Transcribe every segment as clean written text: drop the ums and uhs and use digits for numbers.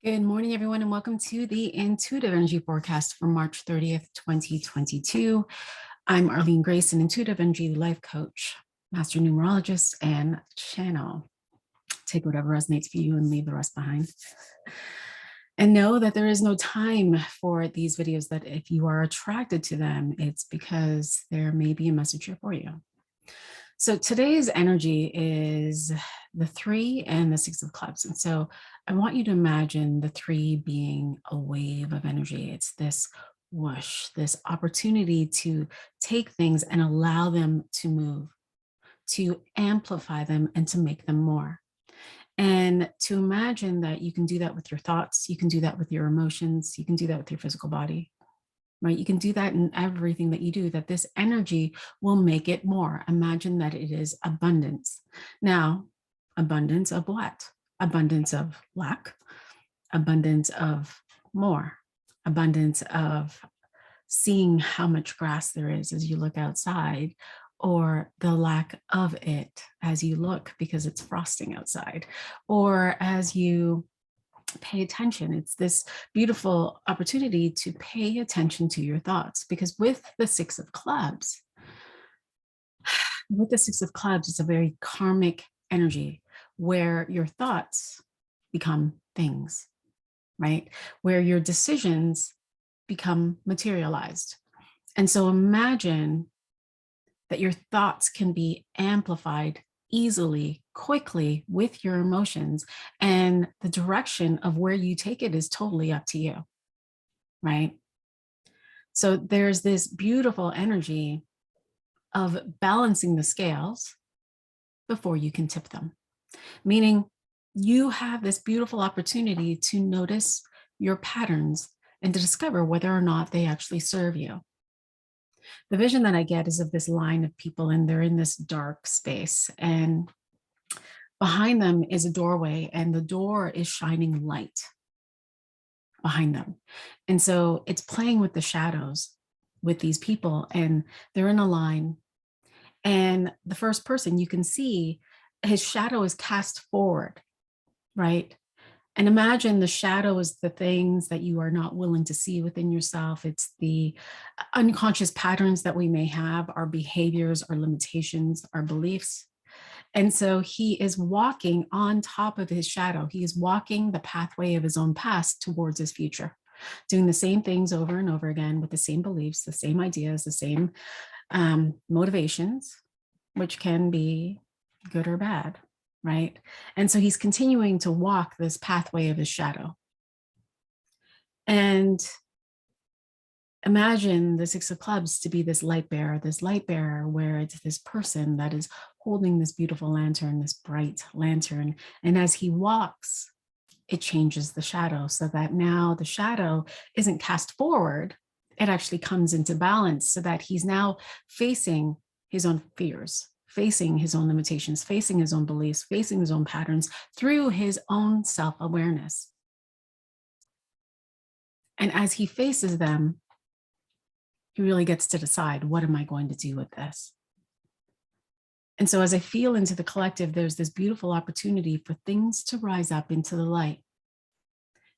Good morning, everyone, and welcome to the Intuitive Energy Forecast for March 30th, 2022. I'm Arlene Grace, an Intuitive Energy Life Coach, Master Numerologist, and Channel. Take whatever resonates for you and leave the rest behind. And know that there is no time for these videos, that if you are attracted to them, it's because there may be a message here for you. So today's energy is the 3 and the 6 of clubs. And so I want you to imagine the 3 being a wave of energy. It's this whoosh, this opportunity to take things and allow them to move, to amplify them and to make them more. And to imagine that you can do that with your thoughts, you can do that with your emotions, you can do that with your physical body. Right? You can do that in everything that you do, that this energy will make it more. Imagine that it is abundance. Now, abundance of what? Abundance of lack, abundance of more, abundance of seeing how much grass there is as you look outside, or the lack of it as you look because it's frosting outside, or as you pay attention. It's this beautiful opportunity to pay attention to your thoughts, because with the 6 of clubs, it's a very karmic energy where your thoughts become things, right? Where your decisions become materialized. And so imagine that your thoughts can be amplified easily, quickly with your emotions, and the direction of where you take it is totally up to you, right? So there's this beautiful energy of balancing the scales before you can tip them, meaning you have this beautiful opportunity to notice your patterns and to discover whether or not they actually serve you. The vision that I get is of this line of people, and they're in this dark space, and behind them is a doorway, and the door is shining light behind them. And so it's playing with the shadows with these people, and they're in a line. And the first person, you can see his shadow is cast forward, right? And imagine the shadow is the things that you are not willing to see within yourself. It's the unconscious patterns that we may have, our behaviors, our limitations, our beliefs. And so he is walking on top of his shadow. He is walking the pathway of his own past towards his future, doing the same things over and over again with the same beliefs, the same ideas, the same motivations, which can be good or bad. Right? And so he's continuing to walk this pathway of his shadow. And imagine the 6 of clubs to be this light bearer where it's this person that is holding this beautiful lantern, this bright lantern. And as he walks, it changes the shadow, so that now the shadow isn't cast forward. It actually comes into balance, so that he's now facing his own fears, facing his own limitations, facing his own beliefs, facing his own patterns through his own self-awareness. And as he faces them, he really gets to decide, what am I going to do with this? And so as I feel into the collective, there's this beautiful opportunity for things to rise up into the light,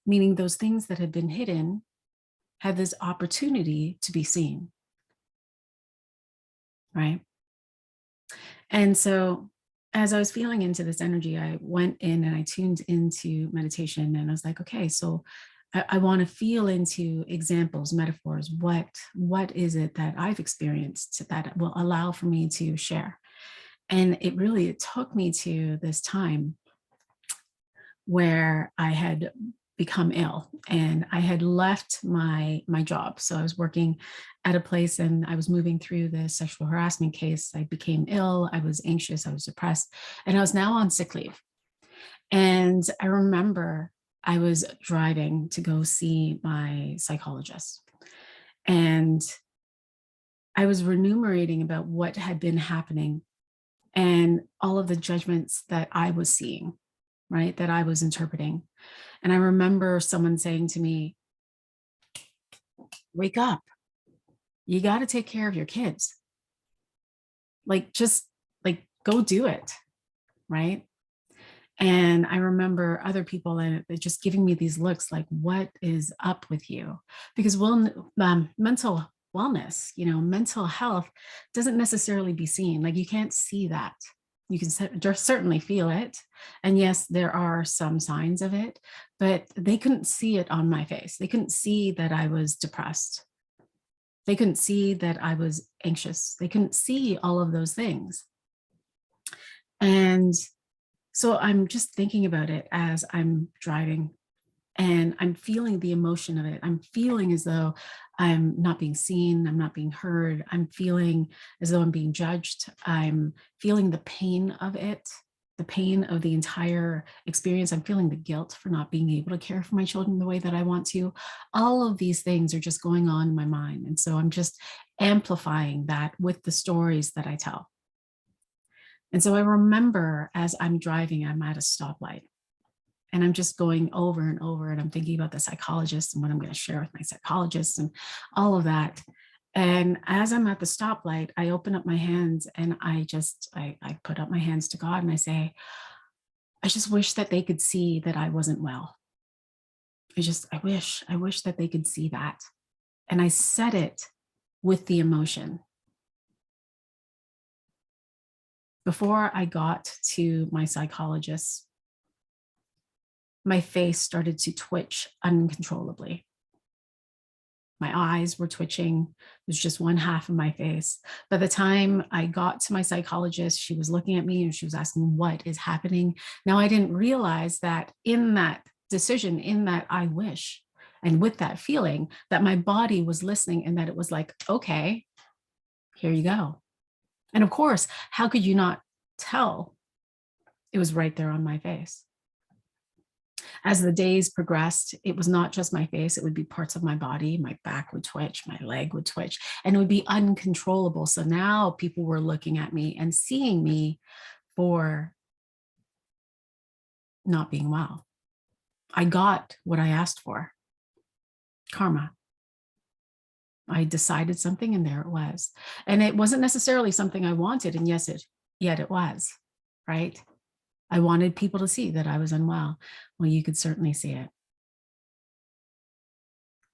meaning those things that have been hidden have this opportunity to be seen, right? And so as I was feeling into this energy, I went in and I tuned into meditation, and I was like, okay, so I want to feel into examples, metaphors. What is it that I've experienced that will allow for me to share? And it took me to this time where I had become ill, and I had left my job. So I was working at a place, and I was moving through the sexual harassment case. I became ill. I was anxious. I was depressed, and I was now on sick leave. And I remember I was driving to go see my psychologist, and I was remunerating about what had been happening and all of the judgments that I was seeing, right, that I was interpreting. And I remember someone saying to me, wake up, you got to take care of your kids. Just go do it, right? And I remember other people and just giving me these looks like, what is up with you? Because mental wellness, mental health doesn't necessarily be seen. Like you can't see that. You can certainly feel it. And yes, there are some signs of it, but they couldn't see it on my face. They couldn't see that I was depressed. They couldn't see that I was anxious. They couldn't see all of those things. And so I'm just thinking about it as I'm driving and I'm feeling the emotion of it. I'm feeling as though I'm not being seen. I'm not being heard. I'm feeling as though I'm being judged. I'm feeling the pain of it, the pain of the entire experience. I'm feeling the guilt for not being able to care for my children the way that I want to. All of these things are just going on in my mind. And so I'm just amplifying that with the stories that I tell. And so I remember as I'm driving, I'm at a stoplight and I'm just going over and over and I'm thinking about the psychologist and what I'm going to share with my psychologist and all of that. And as I'm at the stoplight, I open up my hands and I put up my hands to God and I say, I just wish that they could see that I wasn't well. I wish that they could see that. And I said it with the emotion. Before I got to my psychologist, my face started to twitch uncontrollably. My eyes were twitching. There's just one half of my face. By the time I got to my psychologist, she was looking at me and she was asking, what is happening? Now, I didn't realize that in that decision, in that I wish, and with that feeling, that my body was listening and that it was like, okay, here you go. And of course, how could you not tell? It was right there on my face. As the days progressed, it was not just my face, it would be parts of my body. My back would twitch, my leg would twitch, and it would be uncontrollable. So now people were looking at me and seeing me for not being well. I got what I asked for. Karma. I decided something and there it was. And it wasn't necessarily something I wanted. And yet it was, right? I wanted people to see that I was unwell. Well, you could certainly see it.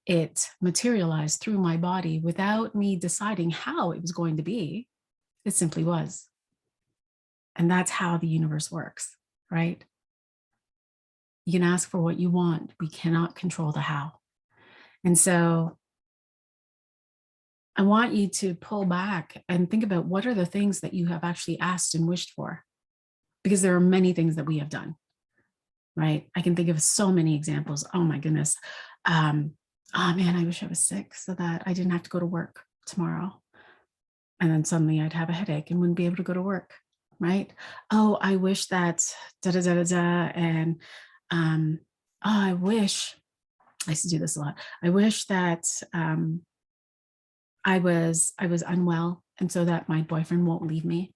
It materialized through my body without me deciding how it was going to be. It simply was. And that's how the universe works, right? You can ask for what you want. We cannot control the how. And so I want you to pull back and think about what are the things that you have actually asked and wished for, because there are many things that we have done, right? I can think of so many examples. Oh my goodness. Oh man, I wish I was sick so that I didn't have to go to work tomorrow. And then suddenly I'd have a headache and wouldn't be able to go to work, right? Oh, I wish that da da da da da. And oh, I wish, I used to do this a lot. I wish that I was unwell and so that my boyfriend won't leave me,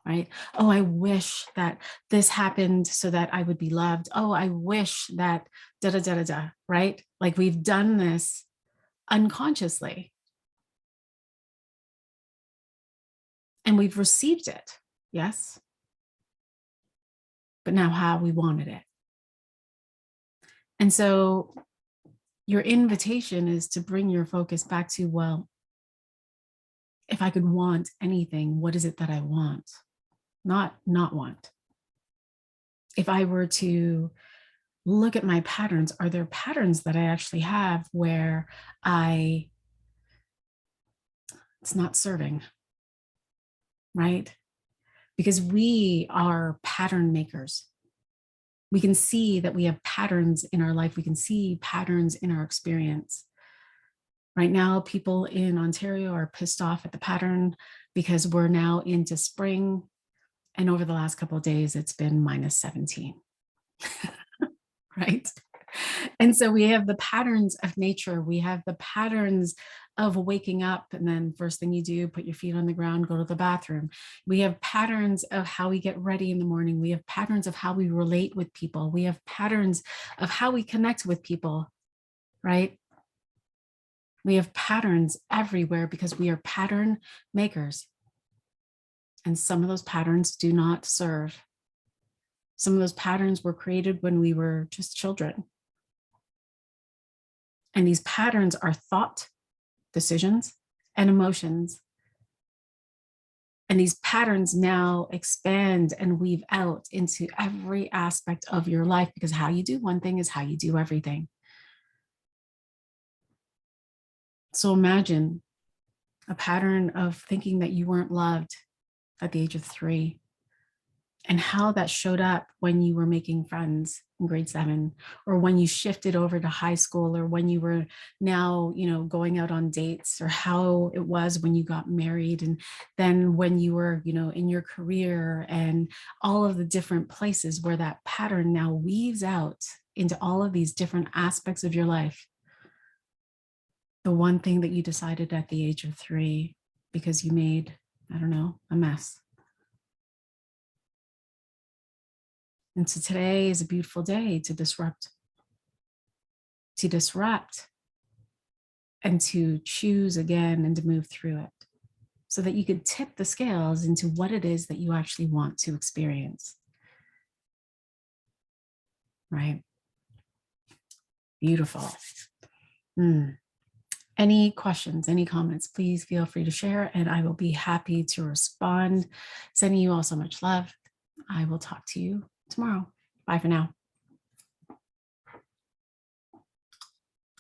right? Oh, I wish that this happened so that I would be loved. Oh, I wish that da da da da da, right? Like we've done this unconsciously and we've received it, yes? But now how we wanted it. And so your invitation is to bring your focus back to, well, if I could want anything, what is it that I want? Not want. If I were to look at my patterns, are there patterns that I actually have where it's not serving, right? Because we are pattern makers. We can see that we have patterns in our life. We can see patterns in our experience. Right now, people in Ontario are pissed off at the pattern because we're now into spring. And over the last couple of days, it's been minus 17, right? And so we have the patterns of nature. We have the patterns of waking up and then first thing you do, put your feet on the ground, go to the bathroom. We have patterns of how we get ready in the morning. We have patterns of how we relate with people. We have patterns of how we connect with people, right? We have patterns everywhere because we are pattern makers. And some of those patterns do not serve. Some of those patterns were created when we were just children. And these patterns are thought, decisions, and emotions. And these patterns now expand and weave out into every aspect of your life, because how you do one thing is how you do everything. So imagine a pattern of thinking that you weren't loved at the age of 3, and how that showed up when you were making friends in grade 7, or when you shifted over to high school, or when you were now, going out on dates, or how it was when you got married, and then when you were, in your career, and all of the different places where that pattern now weaves out into all of these different aspects of your life. The one thing that you decided at the age of 3 because you made, I don't know, a mess. And so today is a beautiful day to disrupt, and to choose again and to move through it, so that you could tip the scales into what it is that you actually want to experience. Right? Beautiful. Any questions, any comments, please feel free to share, and I will be happy to respond. Sending you all so much love. I will talk to you tomorrow. Bye for now.